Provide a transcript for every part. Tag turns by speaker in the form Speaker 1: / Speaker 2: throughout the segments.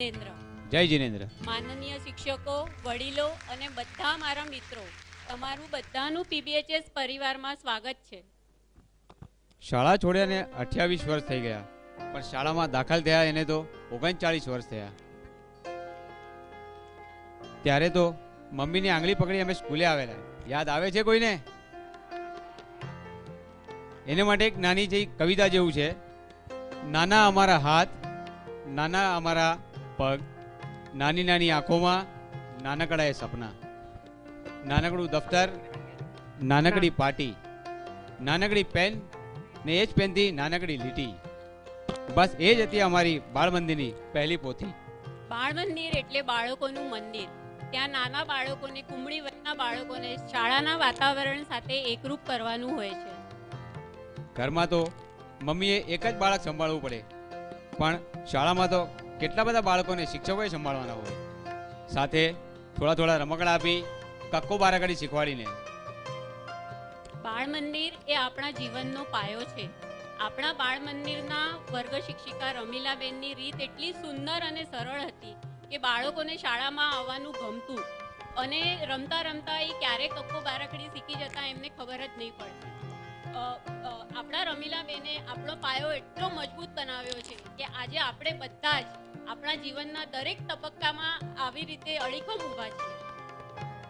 Speaker 1: જિનેન્દ્ર.
Speaker 2: જય જિનેન્દ્ર.
Speaker 1: માનનીય શિક્ષકો, વડીલો અને બધા મારા મિત્રો, તમારું બધાનું પીબીએચએસ પરિવારમાં સ્વાગત છે.
Speaker 2: શાળા છોડ્યાને 28 વર્ષ થઈ ગયા, પણ શાળામાં દાખલ થયા એને તો 39 વર્ષ થયા. ત્યારે તો મમ્મીની આંગળી પકડી અમે સ્કૂલે આવેલા. યાદ આવે છે કોઈને? એને માટે એક નાની જેવી કવિતા જેવું છે. નાના અમારા હાથ, નાના અમારા પગ, નાની નાની આંખોમાં નાનકડા એ સપના, નાનકડું દફતર, નાનકડી પાટી, નાનકડી પેન ને એ જ પેનથી નાનકડી લીટી. બસ એ જ હતી અમારી બાળ મંદિરની પહેલી પોથી.
Speaker 1: બાળ મંદિર એટલે બાળકોનું મંદિર. ત્યાં નાના બાળકોને, કુમળી વયના બાળકોને શાળાના વાતાવરણ સાથે એકરૂપ કરવાનું હોય છે.
Speaker 2: ઘરમાં તો મમ્મીએ એક જ બાળક સંભાળવું પડે, પણ શાળામાં તો કેટલા બધા બાળકોને શિક્ષકોએ સંભાળવાના હોય. સાથે થોડા થોડા રમકડા આપી, કક્કો બારાકડી શીખવાડીને.
Speaker 1: બાળ મંદિર એ આપણા જીવનનો પાયો છે. આપણા બાળ મંદિરના વર્ગ શિક્ષિકા રમીલાબેનની રીત એટલી સુંદર અને સરળ હતી કે બાળકોને શાળામાં આવવાનું ગમતું, અને રમતા રમતા એ ક્યારે કક્કો બારાકડી શીખી જતા એમને ખબર જ નહીં પડતી. આપણા રમીલાબેને આપણો પાયો એટલો મજબૂત બનાવ્યો છે કે આજે આપણે બધા જ આપણા જીવનના દરેક તબક્કામાં આવી રીતે અડીખમ ઊભા છીએ.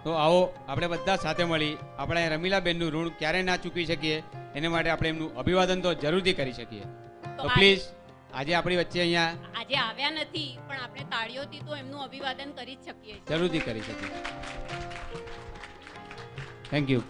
Speaker 2: તો આવો આપણે બધા સાથે મળી આપણે રમીલાબેનનું ઋણ ક્યારે ના ચૂકી શકીએ, એને માટે આપણે એમનું અભિવાદન તો જરૂરથી કરી શકીએ. તો પ્લીઝ આજે આપણી વચ્ચે અહીંયા
Speaker 1: આજે આવ્યા નથી, પણ આપણે તાળીઓથી તો એમનું અભિવાદન કરી જ શકીએ.
Speaker 2: જરૂરથી કરી શકીએ. Thank you.